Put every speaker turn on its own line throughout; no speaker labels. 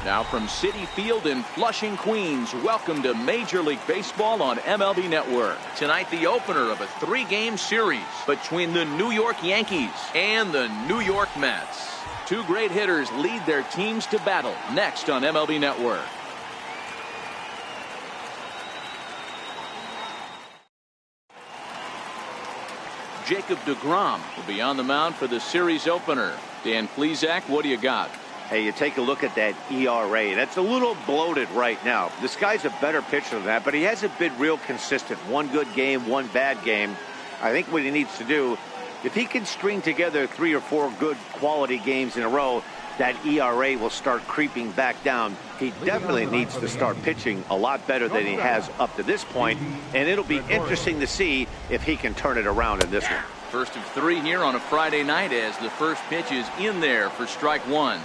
Now from Citi Field in Flushing, Queens, welcome to Major League Baseball on MLB Network. Tonight, the opener of a 3-game series between the New York Yankees and the New York Mets. Two great hitters lead their teams to battle next on MLB Network. Jacob deGrom will be on the mound for the series opener. Dan Plesac, what do you got?
Hey, you take a look at that ERA. That's a little bloated right now. This guy's a better pitcher than that, but he hasn't been real consistent. One good game, one bad game. I think what he needs to do, if he can string together 3 or 4 good quality games in a row, that ERA will start creeping back down. He definitely needs to start pitching a lot better than he has up to this point, and it'll be interesting to see if he can turn it around in this one.
First of 3 here on a Friday night as the first pitch is in there for strike 1.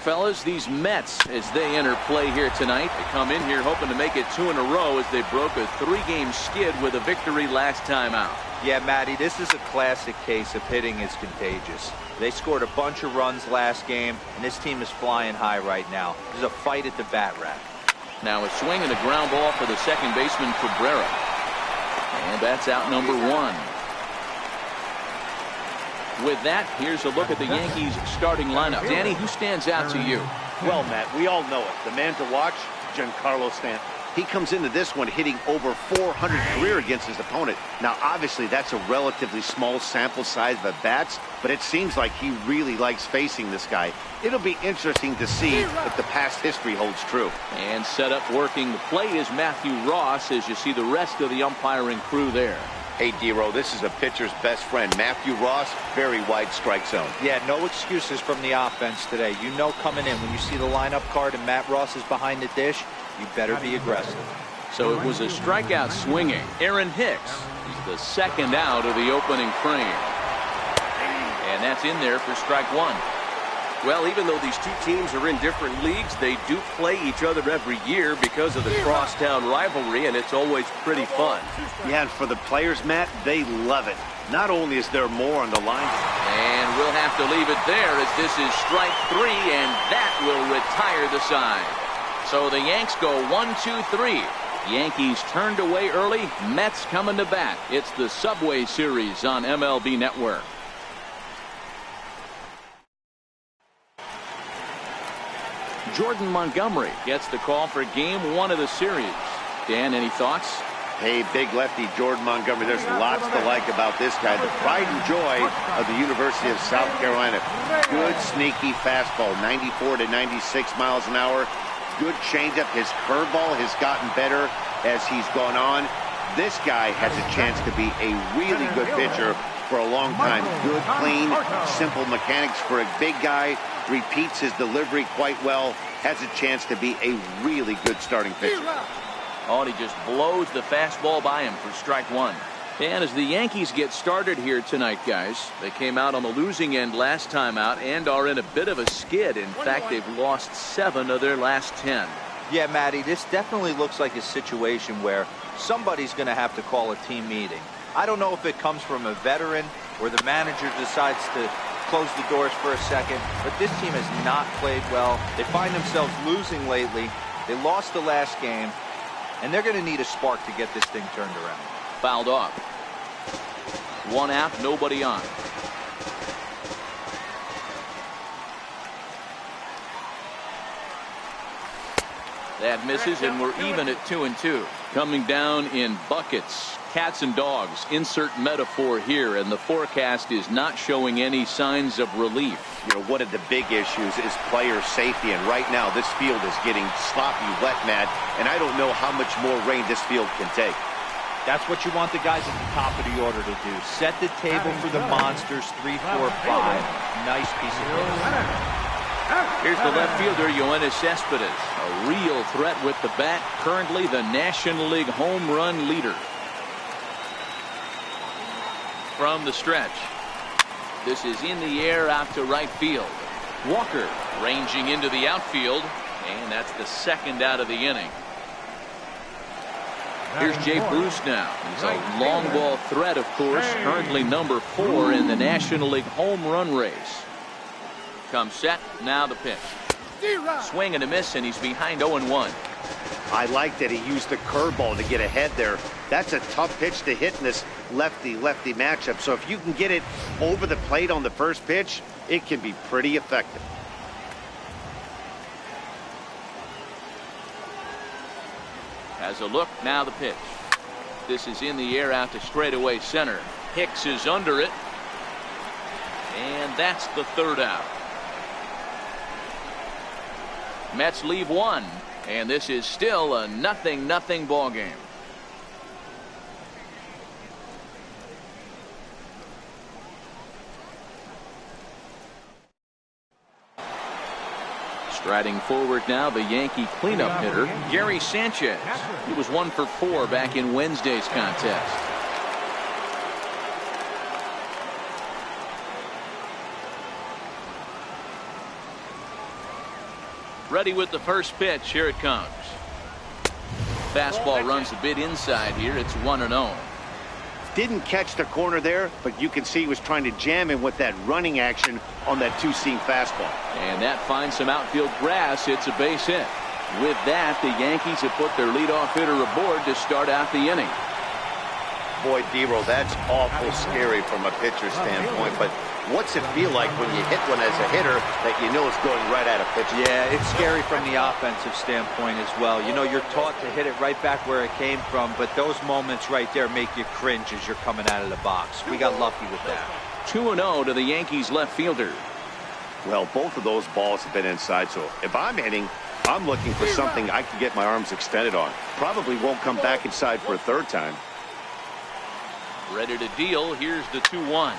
Fellas, these Mets, as they enter play here tonight, they come in here hoping to make it 2 in a row as they broke a 3-game skid with a victory last time out.
Yeah, Matty, this is a classic case of hitting is contagious. They scored a bunch of runs last game, and this team is flying high right now. There's a fight at the bat rack.
Now a swing and a ground ball for the second baseman, Cabrera. And that's out number 1. With that, here's a look at the Yankees starting lineup. Danny, who stands out to you?
Well, Matt, we all know it. The man to watch, Giancarlo Stanton. He comes into this one hitting over 400 career against his opponent. Now, obviously, that's a relatively small sample size of at-bats, but it seems like he really likes facing this guy. It'll be interesting to see if the past history holds true.
And set up working the plate is Matthew Ross as you see the rest of the umpiring crew there.
Hey, D-Row, this is a pitcher's best friend. Matthew Ross, very wide strike zone.
Yeah, no excuses from the offense today. You know coming in when you see the lineup card and Matt Ross is behind the dish, you better be aggressive.
So it was a strikeout swinging Aaron Hicks. He's the second out of the opening frame. And that's in there for strike 1.
Well, even though these two teams are in different leagues, they do play each other every year because of the crosstown rivalry, and it's always pretty fun.
Yeah, and for the players, Matt, they love it. Not only is there more on the line.
And we'll have to leave it there as this is strike 3, and that will retire the side. So the Yanks go 1-2-3. Yankees turned away early. Mets coming to bat. It's the Subway Series on MLB Network. Jordan Montgomery gets the call for game 1 of the series. Dan, any thoughts?
Hey, big lefty Jordan Montgomery. There's lots to like about this guy. The pride and joy of the University of South Carolina. Good, sneaky fastball, 94 to 96 miles an hour. Good changeup. His curveball has gotten better as he's gone on. This guy has a chance to be a really good pitcher for a long time. Good, clean, simple mechanics for a big guy. Repeats his delivery quite well. Has a chance to be a really good starting pitcher.
Oh, and he just blows the fastball by him for strike 1. And as the Yankees get started here tonight, guys, they came out on the losing end last time out and are in a bit of a skid. In fact, they've lost 7 of their last 10.
Yeah, Matty, this definitely looks like a situation where somebody's going to have to call a team meeting. I don't know if it comes from a veteran or the manager decides to close the doors for a second, but this team has not played well. They find themselves losing lately. They lost the last game, and they're going to need a spark to get this thing turned around.
Fouled off. 1 out, nobody on. That misses, and we're even at 2-2. Coming down in buckets. Cats and dogs, insert metaphor here, and the forecast is not showing any signs of relief.
You know, one of the big issues is player safety, and right now this field is getting sloppy wet, Matt, and I don't know how much more rain this field can take.
That's what you want the guys at the top of the order to do. Set the table for the monsters 3, 4, 5. Nice piece of hitting.
Here's the left fielder, Yoenis Cespedes. A real threat with the bat, currently the National League home run leader. From the stretch. This is in the air out to right field. Walker ranging into the outfield, and that's the second out of the inning. Here's Jay Bruce now. He's a long ball threat, of course, currently number 4 in the National League home run race. Comes set, now the pitch. Swing and a miss, and he's behind 0-1.
I like that he used the curveball to get ahead there. That's a tough pitch to hit in this lefty-lefty matchup. So if you can get it over the plate on the first pitch, it can be pretty effective.
Has a look, now the pitch. This is in the air out to straightaway center. Hicks is under it. And that's the third out. Mets leave one. And this is still a 0-0 ball game. Striding forward now, the Yankee cleanup hitter, Gary Sanchez. He was 1 for 4 back in Wednesday's contest. Ready with the first pitch. Here it comes. Fastball runs a bit inside here. It's 1-0.
Didn't catch the corner there, but you can see he was trying to jam him with that running action on that two-seam fastball.
And that finds some outfield grass. It's a base hit. With that, the Yankees have put their leadoff hitter aboard to start out the inning.
Boy, D-Roll, that's awful scary from a pitcher standpoint, but what's it feel like when you hit one as a hitter that you know it's going right at a pitcher?
Yeah, it's scary from the offensive standpoint as well. You know, you're taught to hit it right back where it came from, but those moments right there make you cringe as you're coming out of the box. We got lucky with that.
2-0 to the Yankees left fielder.
Well, both of those balls have been inside, so if I'm hitting, I'm looking for something I can get my arms extended on. Probably won't come back inside for a third time.
Ready to deal. Here's the 2-1.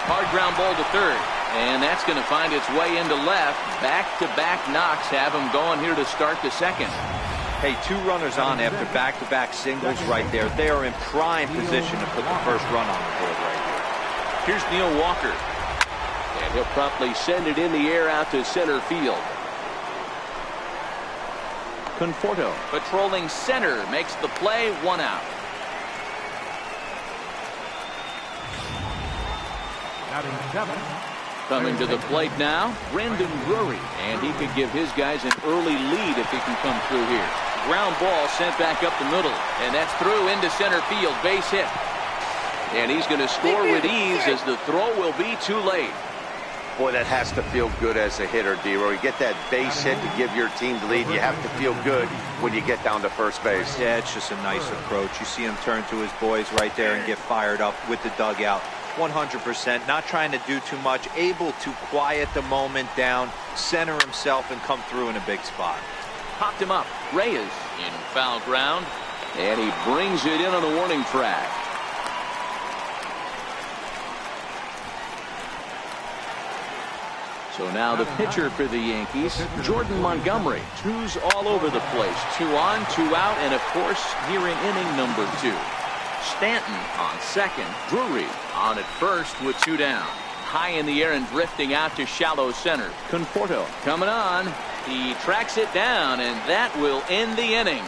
Hard ground ball to third. And that's going to find its way into left. Back-to-back knocks have him going here to start the second.
Hey, 2 runners on after back-to-back singles right there. They are in prime position to put the first run on the board right here.
Here's Neil Walker. And he'll promptly send it in the air out to center field. Conforto patrolling center makes the play. 1 out. Coming to the plate now, Brandon Drury, and he could give his guys an early lead if he can come through here. Ground ball sent back up the middle, and that's through into center field, base hit. And he's going to score with ease as the throw will be too late.
Boy, that has to feel good as a hitter, D-Roy. You get that base hit to give your team the lead. You have to feel good when you get down to first base.
Yeah, it's just a nice approach. You see him turn to his boys right there and get fired up with the dugout. 100%, not trying to do too much, able to quiet the moment down, center himself, and come through in a big spot.
Popped him up. Reyes in foul ground, and he brings it in on the warning track. So now the pitcher for the Yankees, Jordan Montgomery. 2's all over the place. 2 on, 2 out, and of course, here in inning number 2. Stanton on second. Drury on at first with 2 down. High in the air and drifting out to shallow center. Conforto coming on. He tracks it down, and that will end the inning.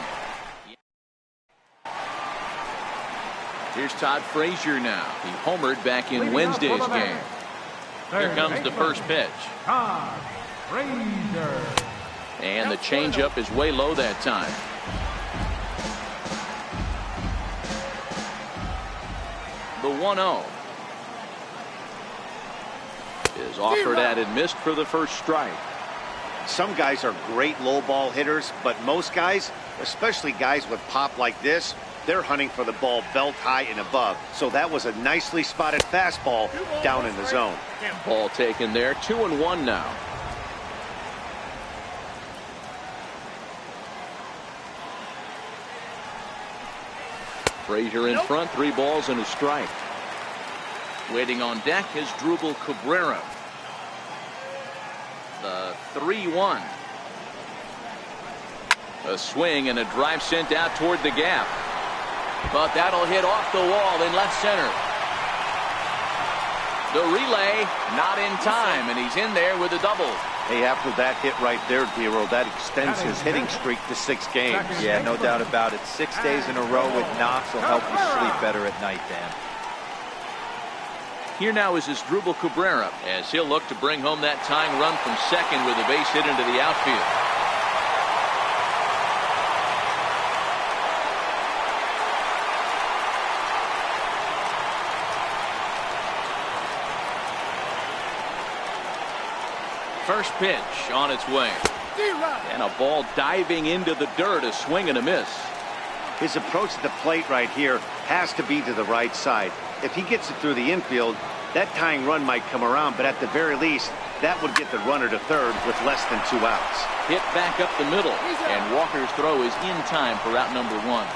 Here's Todd Frazier now. He homered back in Wednesday's game. Here comes the first pitch.
Todd Frazier.
And the changeup is way low that time. The 1-0 is offered at and missed for the first strike.
Some guys are great low ball hitters, but most guys, especially guys with pop like this, they're hunting for the ball belt high and above. So that was a nicely spotted fastball down in the zone.
Ball taken there. 2-1 now. Frazier in front, 3 balls and a strike. Waiting on deck is Drupal Cabrera. The 3-1. A swing and a drive sent out toward the gap. But that'll hit off the wall in left center. The relay not in time, and he's in there with a double.
Hey, after that hit right there, D-Roll, that extends his hitting streak to 6 games.
Yeah, no doubt about it. 6 days in a row with knocks will help you sleep better at night, Dan.
Here now is Asdrubal Cabrera as he'll look to bring home that tying run from second with a base hit into the outfield. First pitch on its way. And a ball diving into the dirt, a swing and a miss.
His approach to the plate right here has to be to the right side. If he gets it through the infield, that tying run might come around, but at the very least, that would get the runner to third with less than 2 outs.
Hit back up the middle, and Walker's throw is in time for out number 1.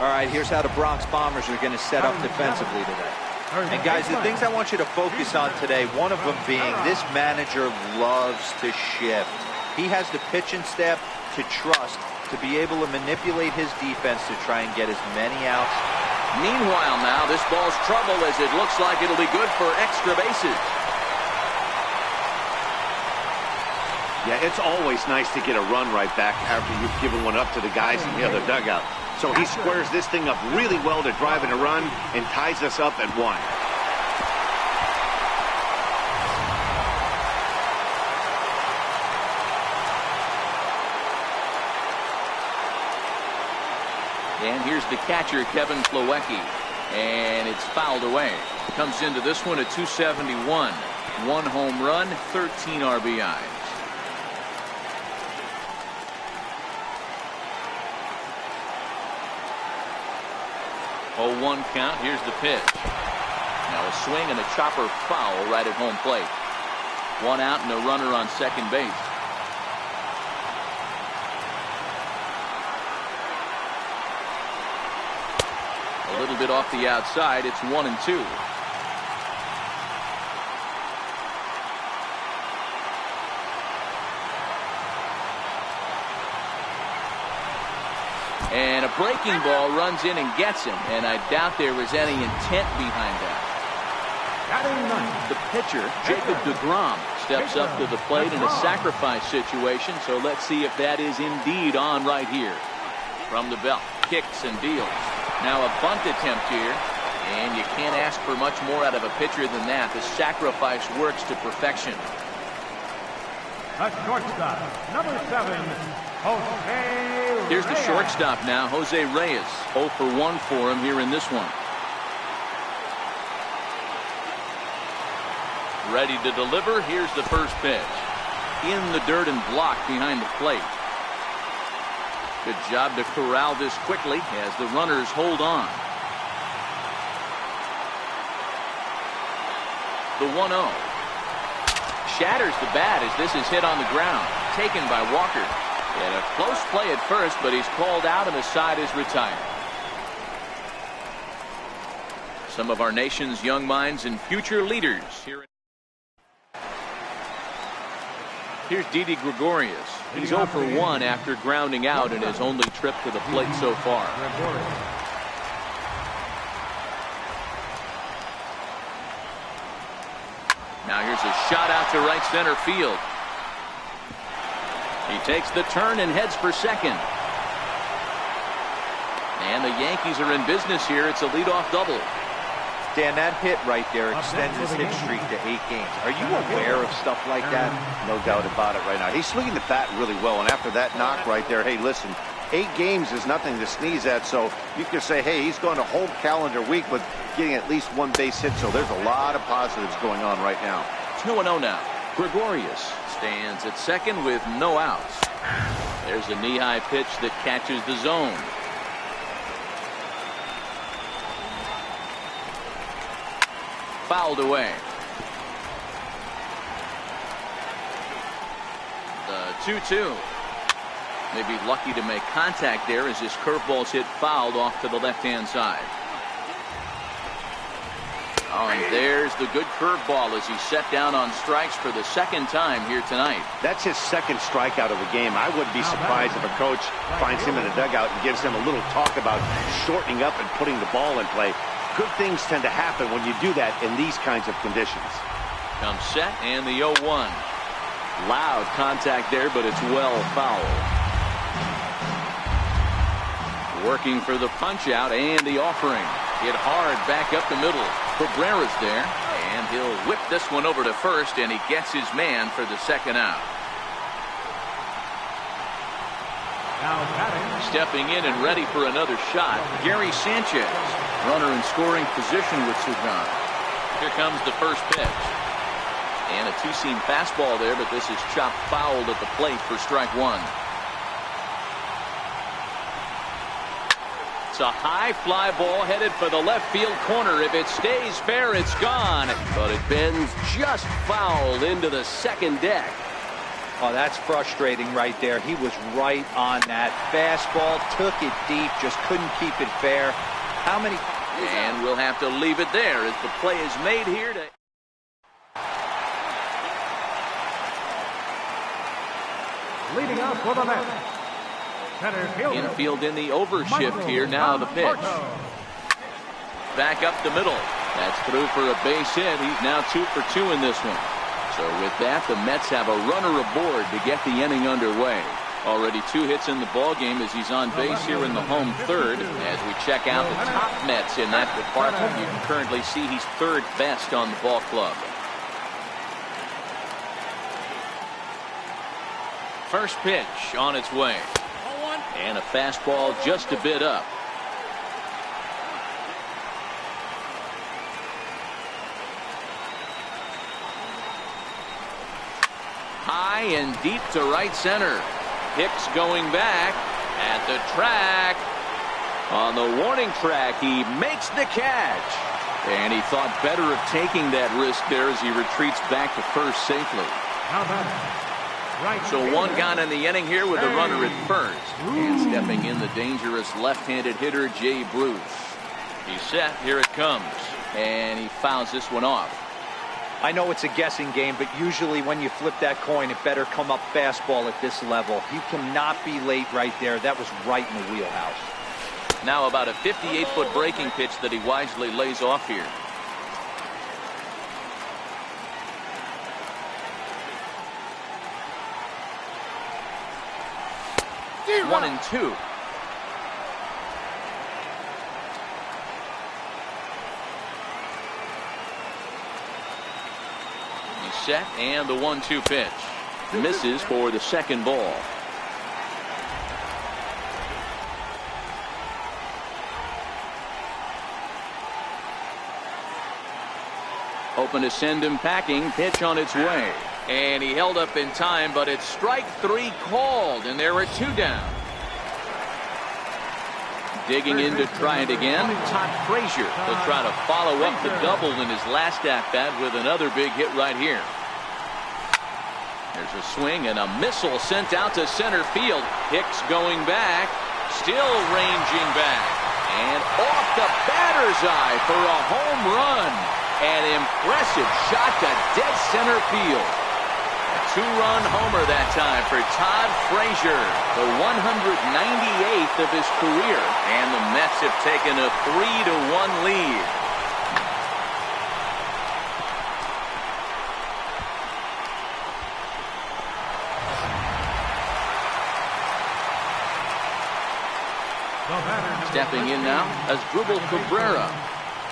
All right, here's how the Bronx Bombers are going to set up defensively today. And guys, the things I want you to focus on today, one of them being this manager loves to shift. He has the pitching staff to trust to be able to manipulate his defense to try and get as many outs.
Meanwhile now, this ball's trouble as it looks like it'll be good for extra bases.
Yeah, it's always nice to get a run right back after you've given one up to the guys in the other dugout. So he squares this thing up really well to drive in a run and ties us up at 1.
And here's the catcher, Kevin Plawecki. And it's fouled away. Comes into this one at 271. 1 home run, 13 RBIs. Oh, 1 count. Here's the pitch. Now a swing and a chopper foul right at home plate. 1 out and a runner on second base. A little bit off the outside. It's 1-2. And a breaking ball runs in and gets him, and I doubt there was any intent behind that. The pitcher, Jacob deGrom, steps up to the plate in a sacrifice situation, so let's see if that is indeed on right here. From the belt, kicks and deals. Now a bunt attempt here, and you can't ask for much more out of a pitcher than that. The sacrifice works to perfection.
A shortstop, number 7, Jose
Here's the
Reyes.
shortstop now, Jose Reyes. 0 for 1 for him here in this one. Ready to deliver. Here's the first pitch. In the dirt and blocked behind the plate. Good job to corral this quickly as the runners hold on. The 1-0. Shatters the bat as this is hit on the ground. Taken by Walker. And a close play at first, but he's called out and the side is retired. Some of our nation's young minds and future leaders here. Here's Didi Gregorius. He's 0 for 1 after grounding out in his only trip to the plate so far. Now here's a shot out to right center field. He takes the turn and heads for second. And the Yankees are in business here. It's a leadoff double.
Dan, that hit right there extends his hit streak to 8 games. Are you aware of stuff like that?
No doubt about it right now. He's swinging the bat really well, and after that knock right there, hey, listen, 8 games is nothing to sneeze at, so you can say, hey, he's going a whole calendar week with getting at least 1 base hit, so there's a lot of positives going on right now.
2-0 now. Gregorius stands at second with no outs. There's a knee-high pitch that catches the zone. Fouled away. The 2-2. Maybe lucky to make contact there as his curveball's hit fouled off to the left-hand side. Oh, and there's the good curveball as he's set down on strikes for the second time here tonight.
That's his second strikeout of the game. I wouldn't be surprised if a coach finds him in the dugout and gives him a little talk about shortening up and putting the ball in play. Good things tend to happen when you do that in these kinds of conditions.
Comes set and the 0-1. Loud contact there, but it's well fouled. Working for the punch out and the offering. Hit hard back up the middle. Cabrera's there, and he'll whip this one over to first, and he gets his man for the second out.
Now batting.
Stepping in and ready for another shot, Gary Sanchez. Runner in scoring position with Sugan. Here comes the first pitch. And a two-seam fastball there, but this is chopped fouled at the plate for strike one. It's a high fly ball headed for the left field corner. If it stays fair, it's gone.
But it bends just foul into the second deck.
Oh, that's frustrating right there. He was right on that fastball, took it deep, just couldn't keep it fair. How many?
And we'll have to leave it there as the play is made here to.
Leading up for the Mets. Center fielder.
Infield in the overshift here. Now the pitch. Back up the middle. That's through for a base hit. He's now 2 for 2 in this one. So with that, the Mets have a runner aboard to get the inning underway. Already 2 hits in the ballgame as he's on base here in the home third. As we check out the top Mets in that department, you can currently see he's 3rd best on the ball club. First pitch on its way. And a fastball just a bit up. High and deep to right center. Hicks going back at the track. On the warning track, he makes the catch. And he thought better of taking that risk there as he retreats back to first safely.
How about right?
So one gone in the inning here with a runner at first. And stepping in the dangerous left-handed hitter, Jay Bruce. He's set. Here it comes. And he fouls this one off.
I know it's a guessing game, but usually when you flip that coin, it better come up fastball at this level. You cannot be late right there. That was right in the wheelhouse.
Now about a 58-foot breaking pitch that he wisely lays off here. One and two. He's set, and the 1-2 pitch misses for the second ball. Open to send him packing. Pitch on its way. And he held up in time, but it's strike 3 called, and there are 2 down. Digging in to try it again, Todd Frazier. He'll try to follow up the double in his last at-bat with another big hit right here. There's a swing and a missile sent out to center field. Hicks going back, still ranging back. And off the batter's eye for a home run. An impressive shot to dead center field. A 2-run homer that time for Todd Frazier, the 198th of his career. And the Mets have taken a 3-1 lead. Stepping in now as Dribble Cabrera.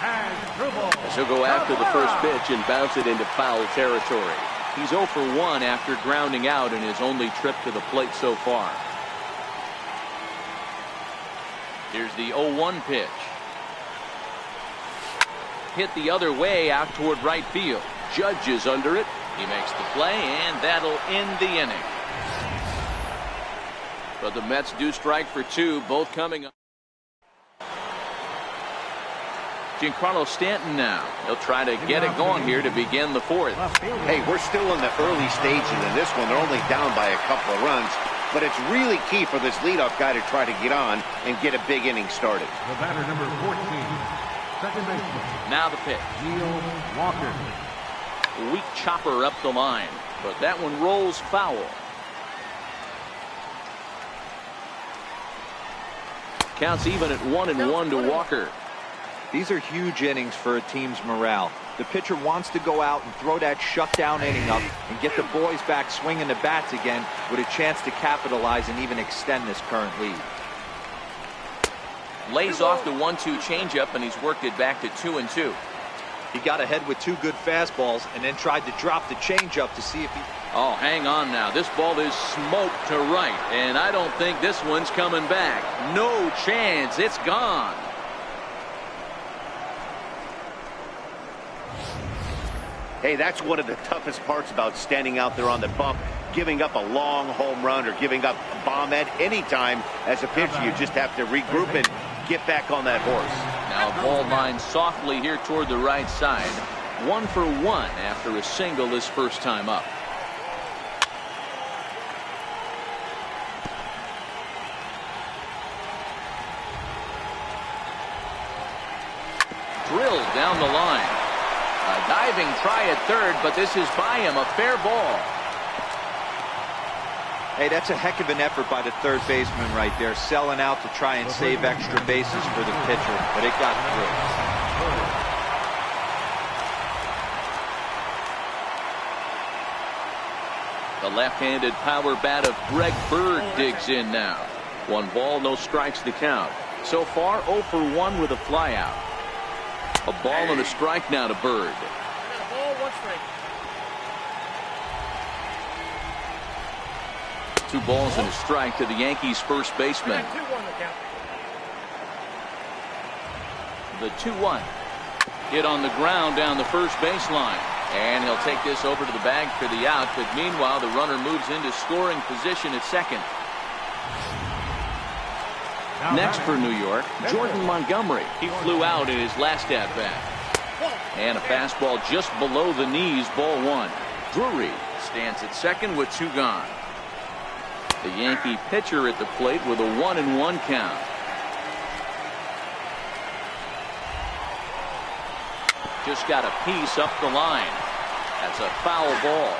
As he'll go after the first pitch and bounce it into foul territory. He's 0 for 1 after grounding out in his only trip to the plate so far. Here's the 0-1 pitch. Hit the other way out toward right field. Judge is under it. He makes the play, and that'll end the inning. But the Mets do strike for 2, both coming up. Giancarlo Stanton now. He'll try to get it going here to begin the 4th.
Hey, we're still in the early stages in this one. They're only down by a couple of runs, but it's really key for this leadoff guy to try to get on and get a big inning started.
The batter, number 14, second baseman.
Now the pitch.
Neil Walker.
Weak chopper up the line, but that one rolls foul. Counts even at 1-1 to Walker.
These are huge innings for a team's morale. The pitcher wants to go out and throw that shutdown inning up and get the boys back swinging the bats again with a chance to capitalize and even extend this current lead.
Lays off the 1-2 changeup, and he's worked it back to 2-2.
He got ahead with 2 good fastballs and then tried to drop the changeup to see if he...
Oh, hang on now. This ball is smoked to right, and I don't think this one's coming back. No chance. It's gone.
Hey, that's one of the toughest parts about standing out there on the bump. Giving up a long home run or giving up a bomb at any time as a pitcher. You just have to regroup and get back on that horse.
Now ball lined softly here toward the right side. 1 for 1 after a single his first time up. Drilled down the line. A diving try at third, but this is by him. A fair ball.
Hey, that's a heck of an effort by the third baseman right there, selling out to try and save extra bases for the pitcher, but it got through.
The left-handed power bat of Greg Bird digs in now. 1 ball, no strikes the count. So far, 0 for 1 with a flyout. A ball and a strike now to Bird.
Ball, 1 strike.
2 balls and a strike to the Yankees first baseman. The 2-1 hit on the ground down the first baseline, and he'll take this over to the bag for the out, but meanwhile the runner moves into scoring position at second. Next for New York, Jordan Montgomery. He flew out in his last at bat, and a fastball just below the knees, ball 1. Drury stands at second with 2 gone. The Yankee pitcher at the plate with a 1-1 count. Just got a piece up the line. That's a foul ball.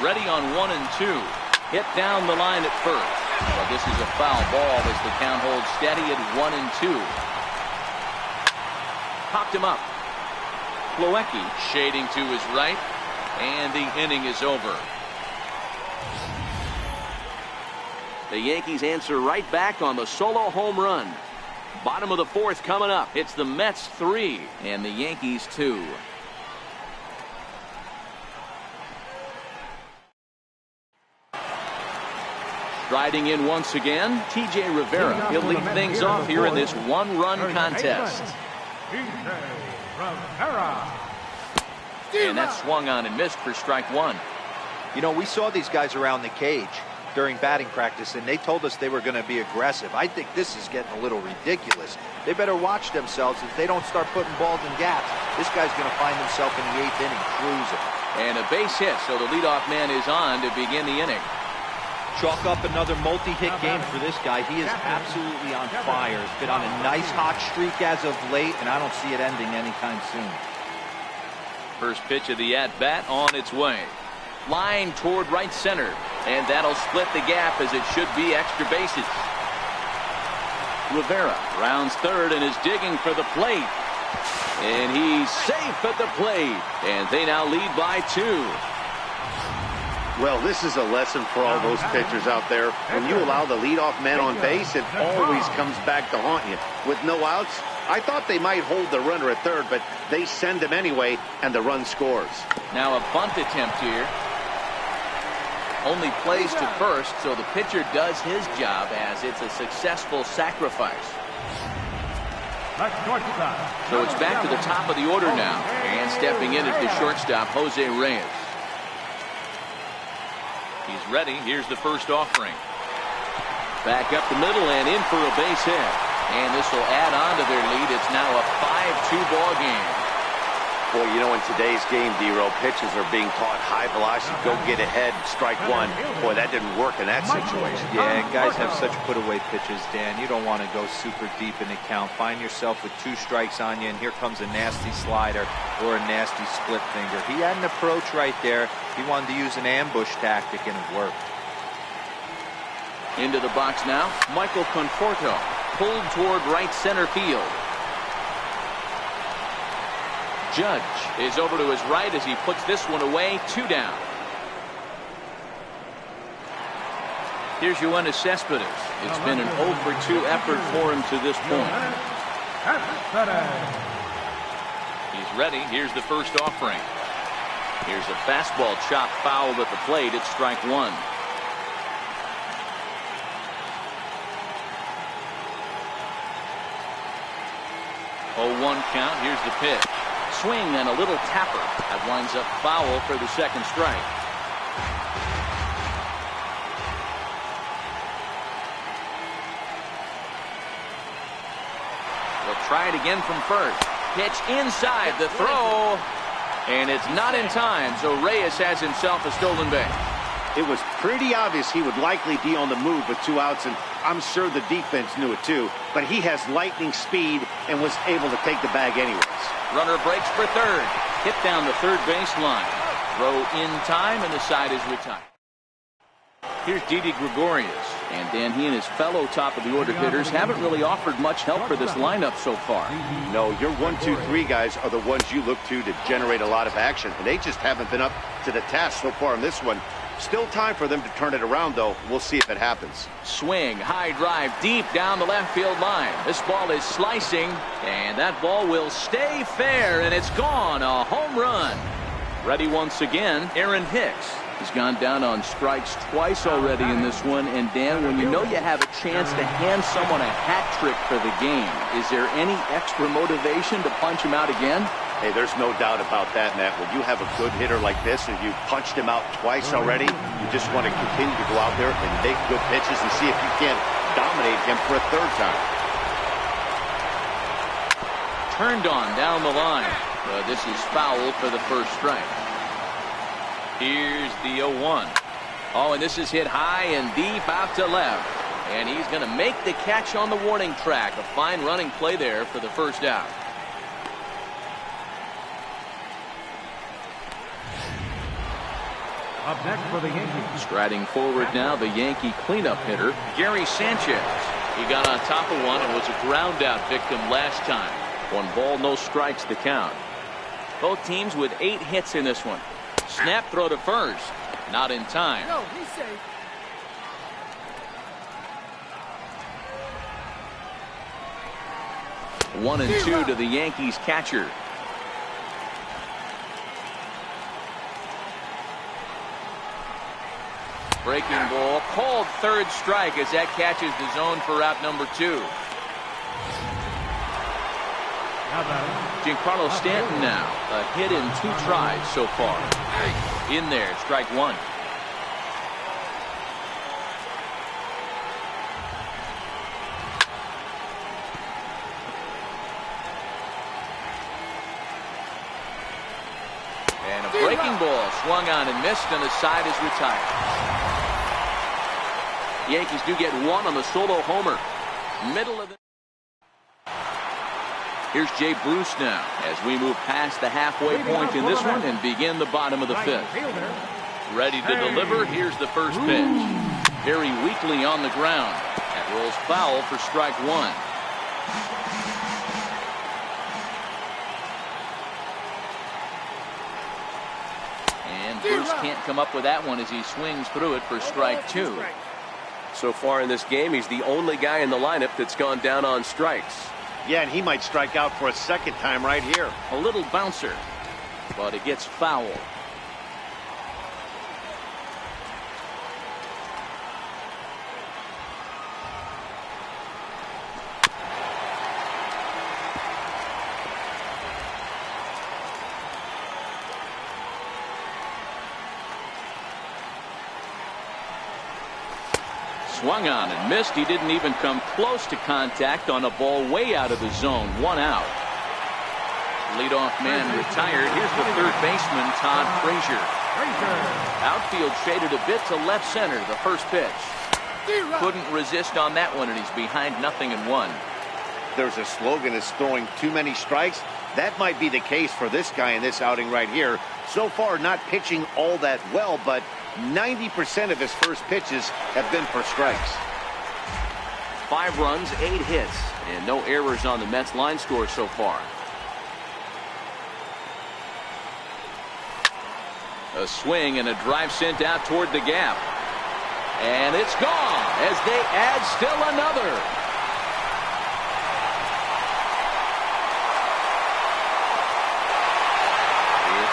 Ready on 1 and 2. Hit down the line at first. But this is a foul ball as the count holds steady at 1 and 2. Popped him up. Plawecki shading to his right, and the inning is over. The Yankees answer right back on the solo home run. Bottom of the 4th coming up. It's the Mets 3 and the Yankees 2. Striding in once again, T.J. Rivera. He'll lead things off here in this 1-run contest. And that swung on and missed for strike 1.
You know, we saw these guys around the cage during batting practice, and they told us they were going to be aggressive. I think this is getting a little ridiculous. They better watch themselves. If they don't start putting balls in gaps, this guy's going to find himself in the 8th inning cruising.
And a base hit, so the leadoff man is on to begin the inning.
Chalk up another multi-hit game for this guy. He is absolutely on fire. He's been on a nice hot streak as of late, and I don't see it ending anytime soon.
First pitch of the at-bat on its way. Line toward right center, and that'll split the gap as it should be extra bases. Rivera rounds third and is digging for the plate. And he's safe at the plate, and they now lead by 2.
Well, this is a lesson for all those pitchers out there. When you allow the leadoff man on base, it always comes back to haunt you. With no outs, I thought they might hold the runner at third, but they send him anyway, and the run scores.
Now a bunt attempt here. Only plays to first, so the pitcher does his job as it's a successful sacrifice. So it's back to the top of the order now, and stepping in is the shortstop, Jose Reyes. He's ready. Here's the first offering. Back up the middle and in for a base hit. And this will add on to their lead. It's now a 5-2 ball game.
Boy, you know, in today's game, D-Row, pitchers are being taught high velocity, go get ahead, strike 1. Boy, that didn't work in that situation.
Yeah, and guys have such put-away pitches, Dan. You don't want to go super deep in the count. Find yourself with 2 strikes on you, and here comes a nasty slider or a nasty split finger. He had an approach right there. He wanted to use an ambush tactic, and it worked.
Into the box now, Michael Conforto, pulled toward right center field. Judge is over to his right as he puts this one away. 2 down. Here's Yoenis Cespedes. It's been an 0 for 2 effort for him to this point. He's ready. Here's the first offering. Here's a fastball chop fouled at the plate. It's strike one. 0-1 count. Here's the pitch. Swing and a little tapper. That winds up foul for the second strike. They'll try it again from first. Pitch inside the throw. And it's not in time, so Reyes has himself a stolen base.
It was pretty obvious he would likely be on the move with 2 outs, and I'm sure the defense knew it too. But he has lightning speed and was able to take the bag anyways.
Runner breaks for third. Hit down the third baseline. Throw in time, and the side is retired. Here's Didi Gregorius. And Dan, he and his fellow top-of-the-order hitters haven't really offered much help for this lineup so far.
No, your 1, 2, 3 guys are the ones you look to generate a lot of action, and they just haven't been up to the task so far in this one. Still time for them to turn it around, though. We'll see if it happens.
Swing, high drive, deep down the left field line. This ball is slicing, and that ball will stay fair, and it's gone. A home run. Ready once again, Aaron Hicks. He's gone down on strikes twice already in this one. And Dan, when you know you have a chance to hand someone a hat trick for the game, is there any extra motivation to punch him out again?
Hey, there's no doubt about that, Matt. When you have a good hitter like this and you've punched him out twice already, you just want to continue to go out there and make good pitches and see if you can't dominate him for a third time.
Turned on down the line. This is foul for the first strike. Here's the 0-1. Oh, and this is hit high and deep out to left. And he's going to make the catch on the warning track. A fine running play there for the first out.
Up next for the Yankees.
Striding forward now, the Yankee cleanup hitter, Gary Sanchez. He got on top of one and was a ground out victim last time. 1 ball, no strikes to count. Both teams with 8 hits in this one. Snap throw to first. Not in time.
No, he's safe.
One and two to the Yankees catcher. Breaking ball, called third strike as that catches the zone for out number 2. Giancarlo Stanton now, a hit in 2 tries so far. In there, strike 1. And a breaking ball swung on and missed, and the side is retired. Yankees do get 1 on the solo homer. Middle of the... Here's Jay Bruce now as we move past the halfway point in this one and begin the bottom of the 5th. Ready to deliver. Here's the first pitch. Very weakly on the ground. That rolls foul for strike 1. And Bruce can't come up with that one as he swings through it for strike 2.
So far in this game, he's the only guy in the lineup that's gone down on strikes.
Yeah, and he might strike out for a second time right here.
A little bouncer, but it gets foul. Swung on and missed. He didn't even come close to contact on a ball way out of the zone. 1 out. Leadoff man retired. Here's the third baseman, Todd Frazier. Outfield shaded a bit to left center. The first pitch. Couldn't resist on that one, and he's behind 0-1.
There's a slogan as throwing too many strikes. That might be the case for this guy in this outing right here. So far, not pitching all that well, but 90% of his first pitches have been for strikes.
5 runs, 8 hits, and no errors on the Mets line score so far. A swing and a drive sent out toward the gap. And it's gone as they add still another.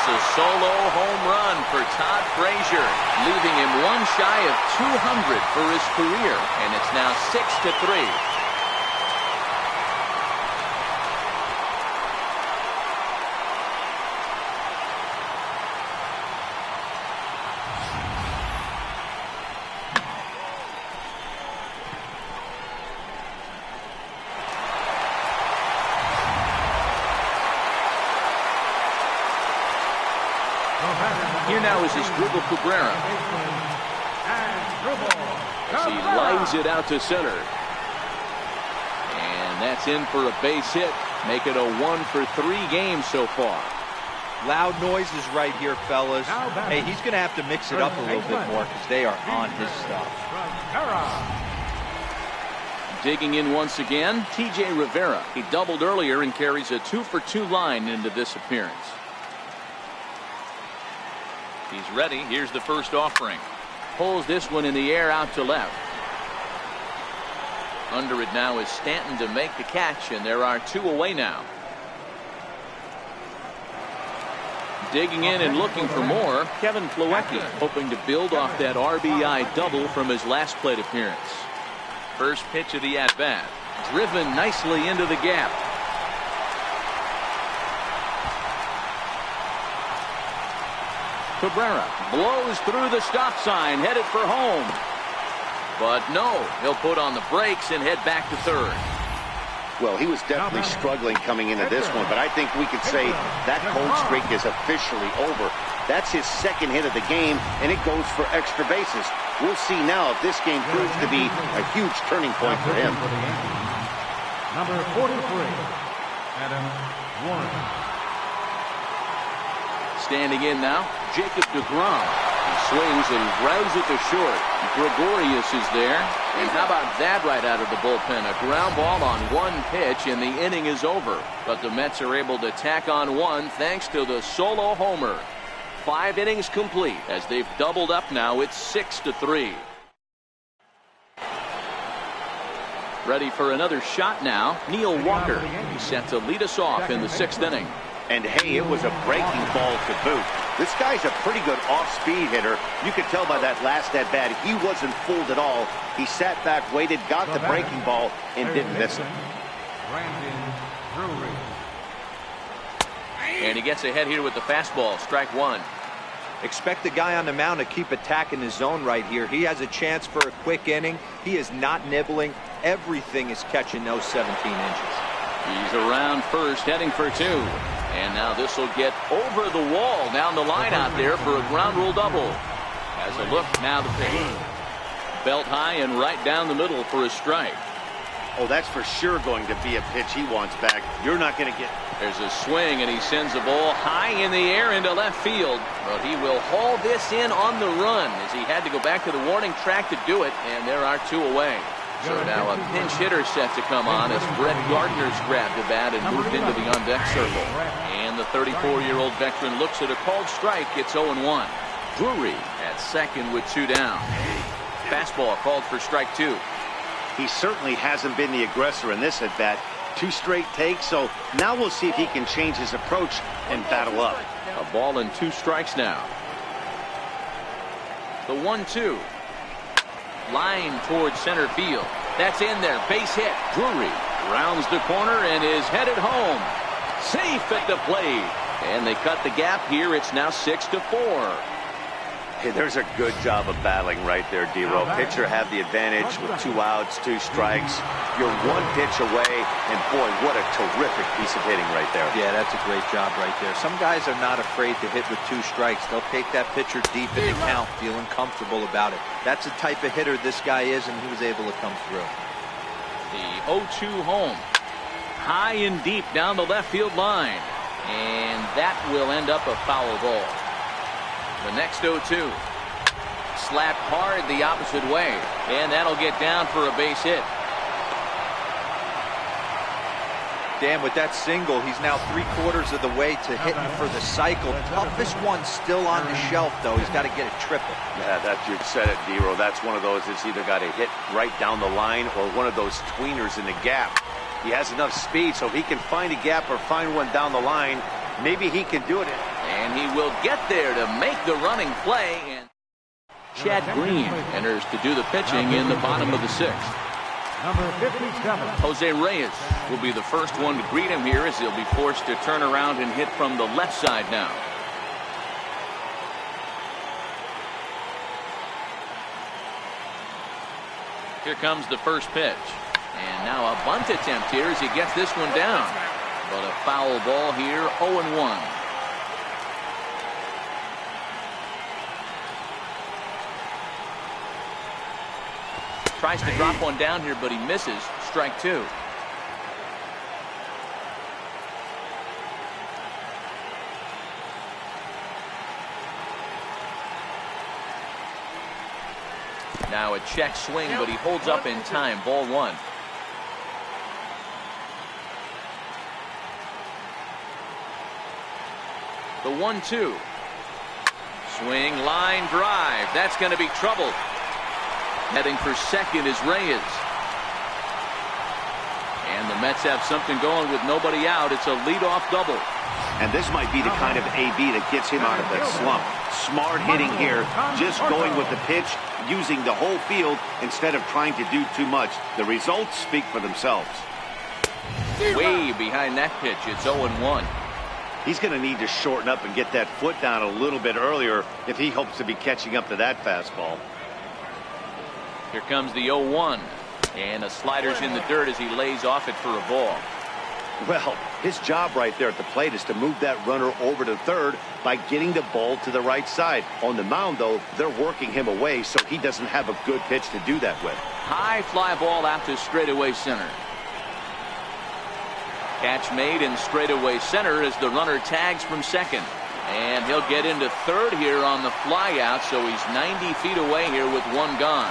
It's a solo home run for Todd Frazier, leaving him one shy of 200 for his career, and it's now 6-3. Here now is Asdrubal Cabrera. As he lines it out to center. And that's in for a base hit. Make it a 1-for-3 game so far.
Loud noises right here, fellas. Hey, he's going to have to mix it up a little bit more because they are on his stuff.
Digging in once again, T.J. Rivera. He doubled earlier and carries a 2-for-2 line into this appearance. He's ready. Here's the first offering. Pulls this one in the air out to left. Under it now is Stanton to make the catch, and there are 2 away now. Digging in and looking for more, Kevin Plawecki, hoping to build off that RBI double from his last plate appearance. First pitch of the at-bat. Driven nicely into the gap. Cabrera blows through the stop sign, headed for home. But no, he'll put on the brakes and head back to third.
Well, he was definitely struggling coming into this one, but I think we could say that cold streak is officially over. That's his second hit of the game, and it goes for extra bases. We'll see now if this game proves to be a huge turning point for him.
Number 43, Adam Warren.
Standing in now, Jacob deGrom. He swings and grounds it to short. Gregorius is there. And how about that right out of the bullpen? A ground ball on one pitch, and the inning is over. But the Mets are able to tack on one thanks to the solo homer. 5 innings complete. As they've doubled up now, it's 6-3. Ready for another shot now, Neil Walker. He's set to lead us off in the 6th inning.
And hey, it was a breaking ball to boot. This guy's a pretty good off-speed hitter. You could tell by that last at-bat, he wasn't fooled at all. He sat back, waited, got the breaking ball, and didn't miss it.
And he gets ahead here with the fastball, strike 1.
Expect the guy on the mound to keep attacking his zone right here. He has a chance for a quick inning. He is not nibbling. Everything is catching those 17 inches.
He's around first, heading for 2. And now this will get over the wall down the line out there for a ground rule double. As a look, now the pitch. Belt high and right down the middle for a strike.
Oh, that's for sure going to be a pitch he wants back. You're not going to get...
There's a swing, and he sends the ball high in the air into left field. But he will haul this in on the run as he had to go back to the warning track to do it, and there are 2 away. So now a pinch hitter set to come on as Brett Gardner's grabbed the bat and moved into the on-deck circle. And the 34-year-old veteran looks at a called strike. It's 0-1. Drury at second with 2 down. Fastball called for strike 2.
He certainly hasn't been the aggressor in this at-bat. 2 straight takes, so now we'll see if he can change his approach and battle up.
A ball and 2 strikes now. The 1-2. Line towards center field. That's in there. Base hit. Drury rounds the corner and is headed home. Safe at the plate. And they cut the gap here. It's now 6-4.
Hey, there's a good job of battling right there, D-Row. Pitcher had the advantage with 2 outs, 2 strikes. You're 1 pitch away, and boy, what a terrific piece of hitting right there.
Yeah, that's a great job right there. Some guys are not afraid to hit with 2 strikes. They'll take that pitcher deep in the count, feeling comfortable about it. That's the type of hitter this guy is, and he was able to come through.
The 0-2 home. High and deep down the left field line. And that will end up a foul ball. The next 0-2. Slapped hard the opposite way. And that'll get down for a base hit.
Dan, with that single, he's now 3/4 of the way to hitting for the cycle. Toughest one still on the shelf, though. He's got to get a triple.
Yeah, you said it, D-Row. That's one of those that's either got to hit right down the line or one of those tweeners in the gap. He has enough speed, so if he can find a gap or find one down the line, Maybe he can do it.
And he will get there to make the running play. And Chad Green enters to do the pitching in the bottom of the 6th.
Number 57.
Jose Reyes will be the first one to greet him here as he'll be forced to turn around and hit from the left side now. Here comes the first pitch. And now a bunt attempt here as he gets this one down. But a foul ball here, 0-1. Tries to drop one down here, but he misses. Strike 2. Now a check swing, but he holds up in time. Ball 1. The 1-2. Swing, line drive. That's going to be trouble. Heading for second is Reyes. And the Mets have something going with nobody out. It's a leadoff double.
And this might be the kind of AB that gets him out of that slump. Smart hitting here, just going with the pitch, using the whole field instead of trying to do too much. The results speak for themselves.
Way behind that pitch, it's 0-1.
He's going to need to shorten up and get that foot down a little bit earlier if he hopes to be catching up to that fastball.
Here comes the 0-1. And the slider's in the dirt as he lays off it for a ball.
Well, his job right there at the plate is to move that runner over to third by getting the ball to the right side. On the mound, though, they're working him away so he doesn't have a good pitch to do that with.
High fly ball out to straightaway center. Catch made in straightaway center as the runner tags from second. And he'll get into third here on the fly out, so he's 90 feet away here with one gone.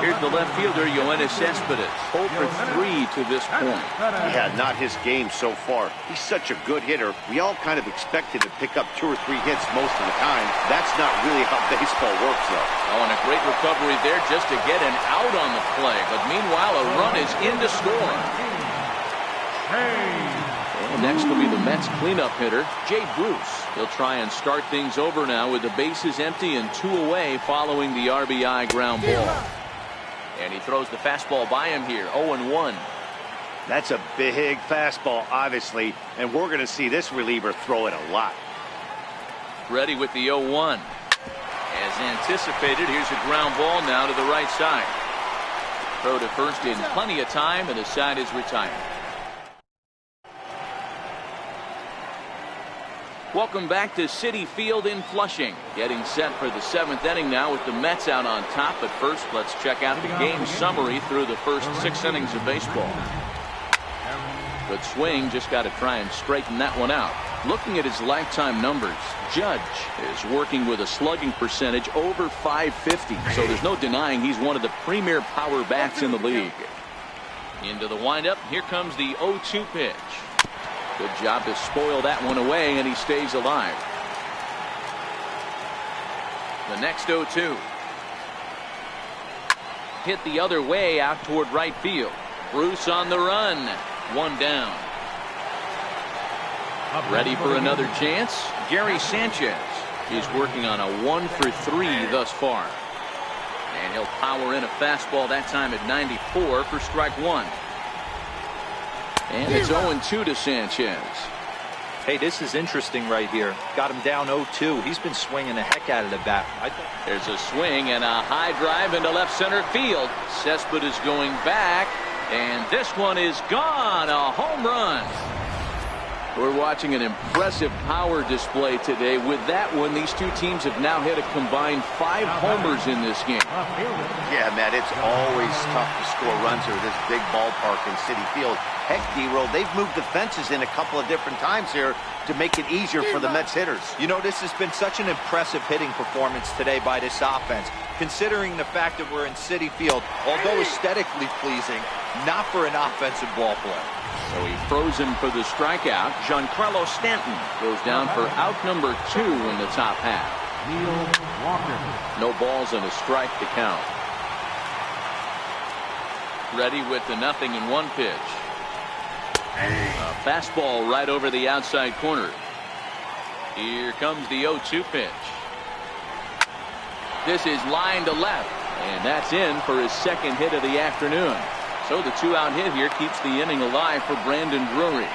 Here's the left fielder, Yoenis Cespedes, 0 for 3 to this point.
Yeah, not his game so far. He's such a good hitter. We all kind of expected to pick up 2 or 3 hits most of the time. That's not really how baseball works, though.
Oh, and a great recovery there just to get an out on the play. But meanwhile, a run is in to score. And next will be the Mets cleanup hitter, Jay Bruce. He'll try and start things over now with the bases empty and 2 away following the RBI ground ball. And he throws the fastball by him here, 0-1.
That's a big fastball, obviously, and we're going to see this reliever throw it a lot.
Ready with the 0-1. As anticipated, here's a ground ball now to the right side. Throw to first in plenty of time, and the side is retired. Welcome back to Citi Field in Flushing. Getting set for the 7th inning now with the Mets out on top. But first, let's check out the game summary through the first 6 innings of baseball. Good swing, just got to try and straighten that one out. Looking at his lifetime numbers, Judge is working with a slugging percentage over .550. So there's no denying he's one of the premier power bats in the league. Into the windup, here comes the 0-2 pitch. Good job to spoil that one away, and he stays alive. The next 0-2. Hit the other way out toward right field. Bruce on the run. 1 down. Ready for another chance? Gary Sanchez. He's working on a 1 for 3 thus far. And he'll power in a fastball that time at 94 for strike 1. And it's 0-2 to Sanchez.
Hey, this is interesting right here. Got him down 0-2. He's been swinging the heck out of the bat.
There's a swing and a high drive into left center field. Cespedes is going back, and this one is gone. A home run. We're watching an impressive power display today. With that one, these two teams have now hit a combined 5 homers in this game.
Yeah, Matt, it's always tough to score runs here at this big ballpark in Citi Field. Heck, D-Roll, they've moved the fences in a couple of different times here to make it easier for the Mets hitters.
You know, this has been such an impressive hitting performance today by this offense, considering the fact that we're in Citi Field, although aesthetically pleasing, not for an offensive ball play.
So he throws him for the strikeout. Giancarlo Stanton goes down for out number 2 in the top half. No balls and a strike to count. Ready with the 0-1 pitch. A fastball right over the outside corner. Here comes the 0-2 pitch. This is line to left, and that's in for his second hit of the afternoon. So the 2-out hit here keeps the inning alive for Brandon Drury.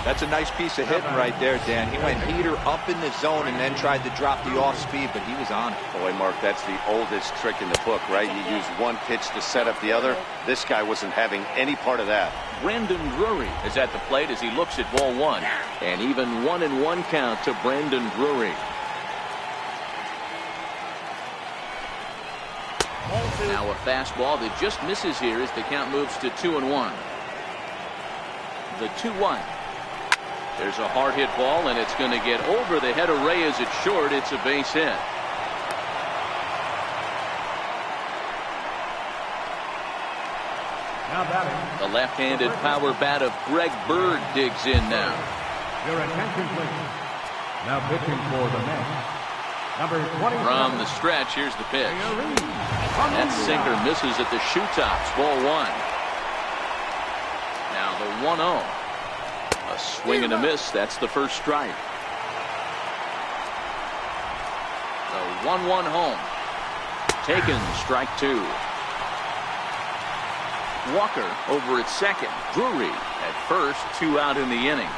That's a nice piece of hitting right there, Dan. He went heater up in the zone and then tried to drop the off speed, but he was on it.
Boy, Mark, that's the oldest trick in the book, right? You use one pitch to set up the other. This guy wasn't having any part of that.
Brandon Drury is at the plate as he looks at ball one. And even 1-1 count to Brandon Drury. Now a fastball that just misses here as the count moves to 2-1. The 2-1. There's a hard hit ball, and it's going to get over the head of Reyes at short. It's a base hit.
Now batting.
The left-handed power bat of Greg Bird digs in now.
Your attention, please. Now pitching for the Mets. Number 20.
From the stretch, here's the pitch. That sinker misses at the shoe tops. Ball one. Now the 1-0. A swing and a miss. That's the first strike. The 1-1 home. Taken, strike two. Walker over at second. Drury at first. 2 out in the inning.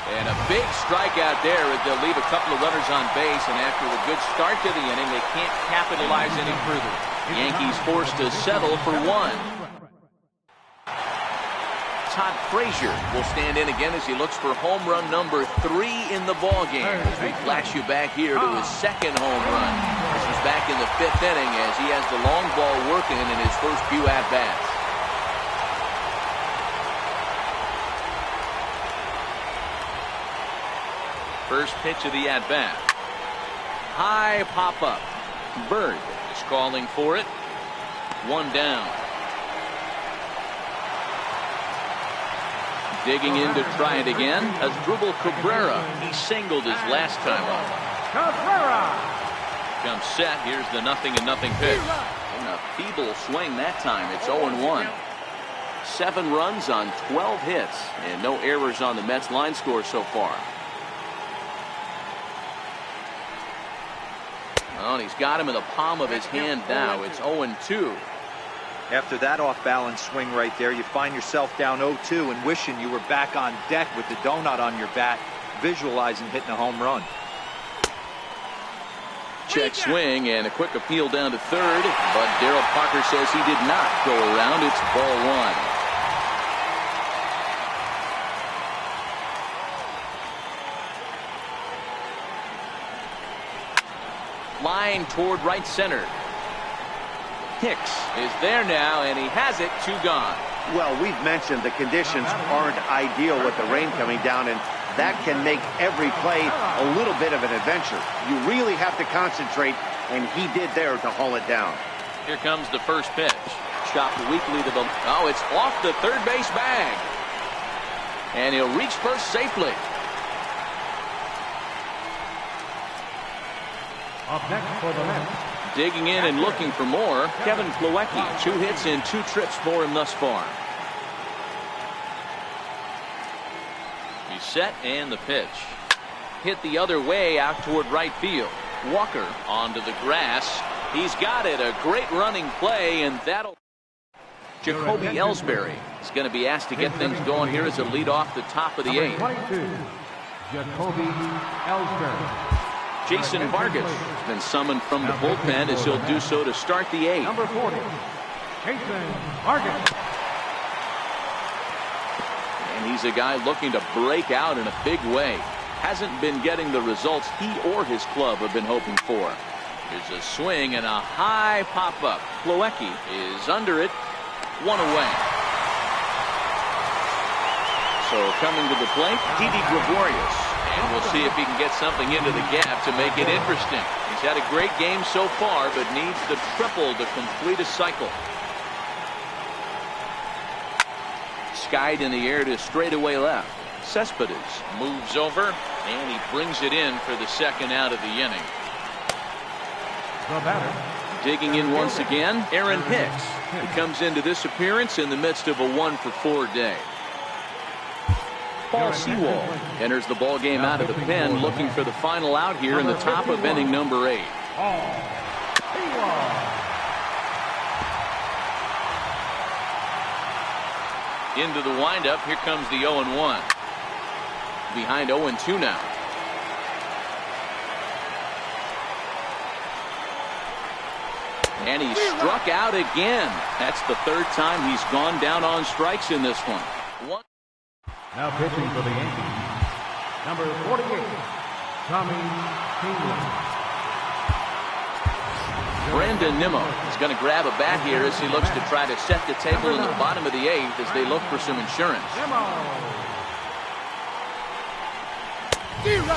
And a big strikeout there as they'll leave a couple of runners on base, and after a good start to the inning, they can't capitalize any further. Yankees forced to settle for one. Todd Frazier will stand in again as he looks for home run number 3 in the ballgame. As we flash you back here to his second home run. This is back in the 5th inning as he has the long ball working in his first few at-bats. First pitch of the at-bat. High pop-up. Bird is calling for it. 1 down. Digging in to try it again. Asdrubal Cabrera. He singled his last time up.
Cabrera.
Comes set. Here's the 0-0 pitch. And a feeble swing that time. It's 0-1. 7 runs on 12 hits. And no errors on the Mets line score so far. Well, he's got him in the palm of his hand now. It's 0-2.
After that off-balance swing right there, you find yourself down 0-2 and wishing you were back on deck with the donut on your bat, visualizing hitting a home run.
Check swing and a quick appeal down to third, but Darryl Parker says he did not go around. It's ball one. Line toward right center. Hicks is there now, and he has it. 2 gone.
Well, we've mentioned the conditions aren't ideal with the rain coming down, and that can make every play a little bit of an adventure. You really have to concentrate, and he did there to haul it down.
Here comes the first pitch. Chopped weakly to the... Oh, it's off the third base bag. And he'll reach first safely.
Up next for the Mets.
Digging in and looking for more, Kevin Plawecki. 2 hits and 2 trips for him thus far. He's set and the pitch. Hit the other way out toward right field. Walker onto the grass. He's got it. A great running play, and that'll... Jacoby Ellsbury is going to be asked to get things going here as a lead off the top of the 8th.
22, Jacoby Ellsbury.
Jason Vargas has been summoned from the bullpen as he'll do so to start the 8th.
Number 40, Jason Vargas.
And he's a guy looking to break out in a big way. Hasn't been getting the results he or his club have been hoping for. Here's a swing and a high pop-up. Plawecki is under it. 1 away. So coming to the plate, Didi Gregorius. And we'll see if he can get something into the gap to make it interesting. He's had a great game so far, but needs the triple to complete a cycle. Skied in the air to straightaway left. Cespedes moves over, and he brings it in for the second out of the inning.
The batter.
Digging in once again, Aaron Hicks. He comes into this appearance in the midst of a 1-for-4 day. Paul Sewall enters the ball game out of the pen, looking for the final out here in the top of inning number 8. Into the windup. Here comes the 0-1. Behind 0-2 now. And he struck out again. That's the 3rd time he's gone down on strikes in this one.
Now pitching for the Yankees, number 48, Tommy Kaylin.
Brandon Nimmo is going to grab a bat here as he looks to try to set the table in the bottom of the 8th as they look for some insurance.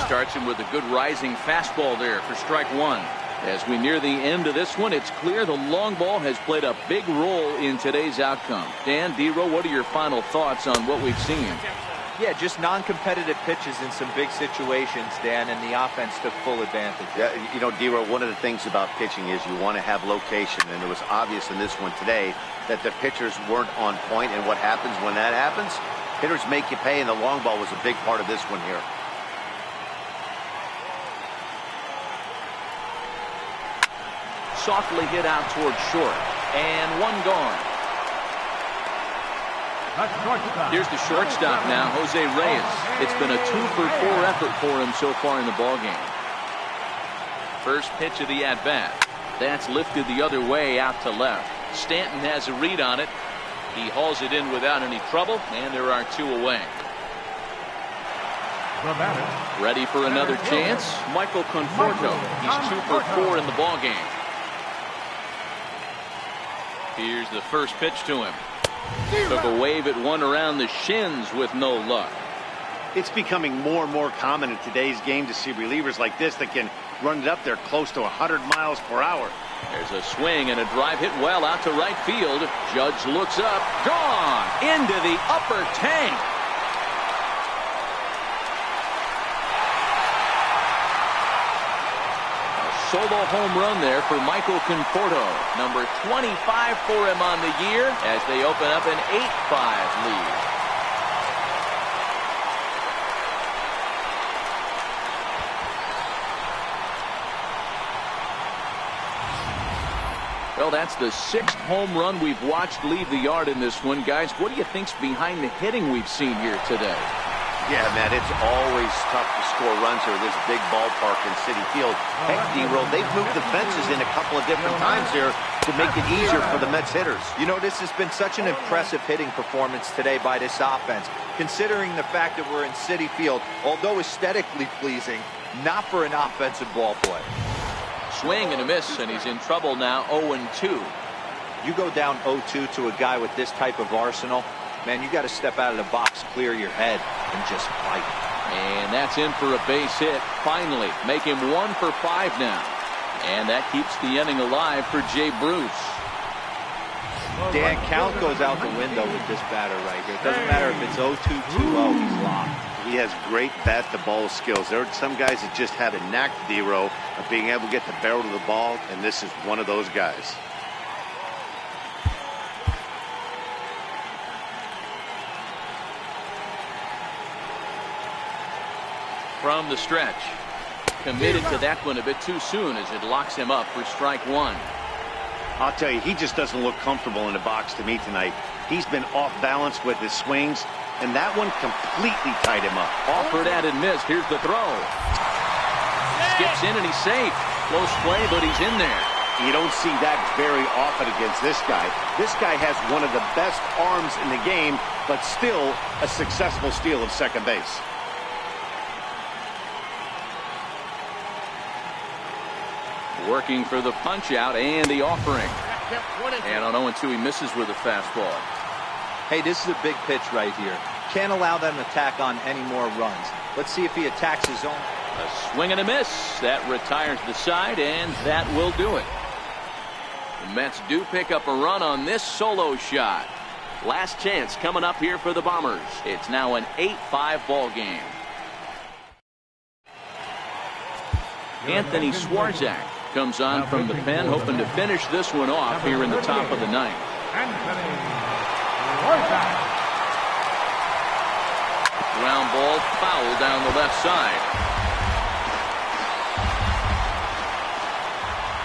Starts him with a good rising fastball there for strike 1. As we near the end of this one, it's clear the long ball has played a big role in today's outcome. Dan, D-Row, what are your final thoughts on what we've seen?
Yeah, just non-competitive pitches in some big situations, Dan, and the offense took full advantage.
Yeah, you know, D-Row, one of the things about pitching is you want to have location, and it was obvious in this one today that the pitchers weren't on point, and what happens when that happens? Hitters make you pay, and the long ball was a big part of this one here.
Softly hit out towards short, and one gone. Here's the shortstop now, Jose Reyes. It's been a 2-for-4 effort for him so far in the ballgame. First pitch of the at-bat. That's lifted the other way out to left. Stanton has a read on it. He hauls it in without any trouble, and there are 2 away. Ready for another chance? Michael Conforto. He's 2-for-4 in the ballgame. Here's the first pitch to him. Took a wave at one around the shins with no luck.
It's becoming more and more common in today's game to see relievers like this that can run it up there close to 100 miles per hour.
There's a swing and a drive hit well out to right field. Judge looks up. Gone into the upper tank. Solo home run there for Michael Conforto. Number 25 for him on the year as they open up an 8-5 lead. Well, that's the 6th home run we've watched leave the yard in this one. Guys, what do you think's behind the hitting we've seen here today?
Yeah, man, it's always tough to score runs here at this big ballpark in Citi Field. Heck, D-Row, they've moved the fences in a couple of different times here to make it easier for the Mets hitters.
You know, this has been such an impressive hitting performance today by this offense, considering the fact that we're in Citi Field, although aesthetically pleasing, not for an offensive ball play.
Swing and a miss, and he's in trouble now, 0-2.
You go down 0-2 to a guy with this type of arsenal, man, you got to step out of the box, clear your head, and just fight.
And that's in for a base hit. Finally, make him 1 for 5 now. And that keeps the inning alive for Jay Bruce.
Dan, count goes out the window with this batter right here. It doesn't matter if it's 0-2, 2-0, he's locked.
He has great bat-to-ball skills. There are some guys that just have a knack, D-Row, of being able to get the barrel to the ball, and this is one of those guys.
From the stretch. Committed to that one a bit too soon as it locks him up for strike 1.
I'll tell you, he just doesn't look comfortable in the box to me tonight. He's been off balance with his swings, and that one completely tied him up.
Offered at and missed. Here's the throw. Skips in and he's safe. Close play, but he's in there.
You don't see that very often against this guy. This guy has one of the best arms in the game, but still a successful steal of second base.
Working for the punch out and the offering. And on 0-2 he misses with a fastball.
Hey, this is a big pitch right here. Can't allow them to tack on any more runs. Let's see if he attacks his own.
A swing and a miss. That retires the side, and that will do it. The Mets do pick up a run on this solo shot. Last chance coming up here for the Bombers. It's now an 8-5 ball game. Anthony Swarzak comes on from the pen, hoping to finish this one off here in the top of the 9th. Ground ball foul down the left side.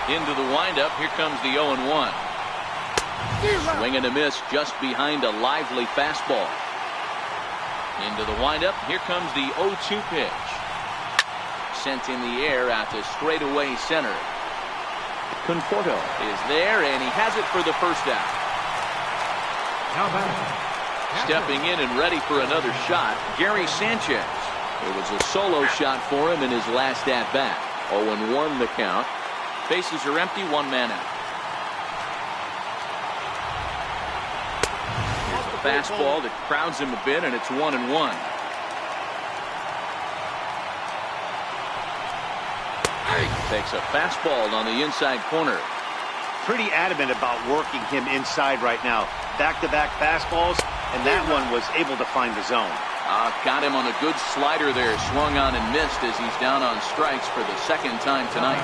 Into the windup. Here comes the 0-1. Swing and a miss just behind a lively fastball. Into the windup. Here comes the 0-2 pitch. Sent in the air out to straightaway center. Conforto is there, and he has it for the first out. Stepping in and ready for another shot, Gary Sanchez. It was a solo shot for him in his last at-bat. 0-1 the count. Bases are empty, one man out. Here's the fastball that crowds him a bit, and it's 1-1. Takes a fastball on the inside corner.
Pretty adamant about working him inside right now. Back-to-back fastballs, and that one was able to find the zone.
Got him on a good slider there. Swung on and missed as he's down on strikes for the second time tonight.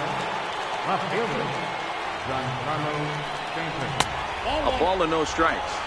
A ball and no strikes.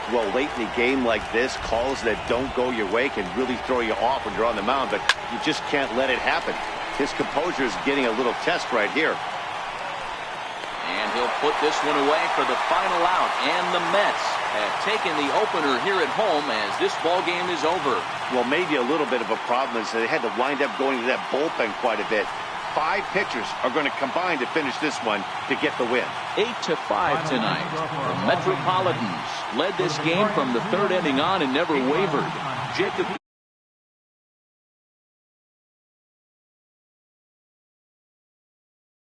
Well, late in a game like this, calls that don't go your way can really throw you off when you're on the mound, but you just can't let it happen. His composure is getting a little test right here.
And he'll put this one away for the final out. And the Mets have taken the opener here at home as this ball game is over.
Well, maybe a little bit of a problem is they had to wind up going to that bullpen quite a bit. 5 pitchers are going to combine to finish this one to get the win.
8-5 tonight. The Metropolitans led this game from the third inning on and never wavered. Jacob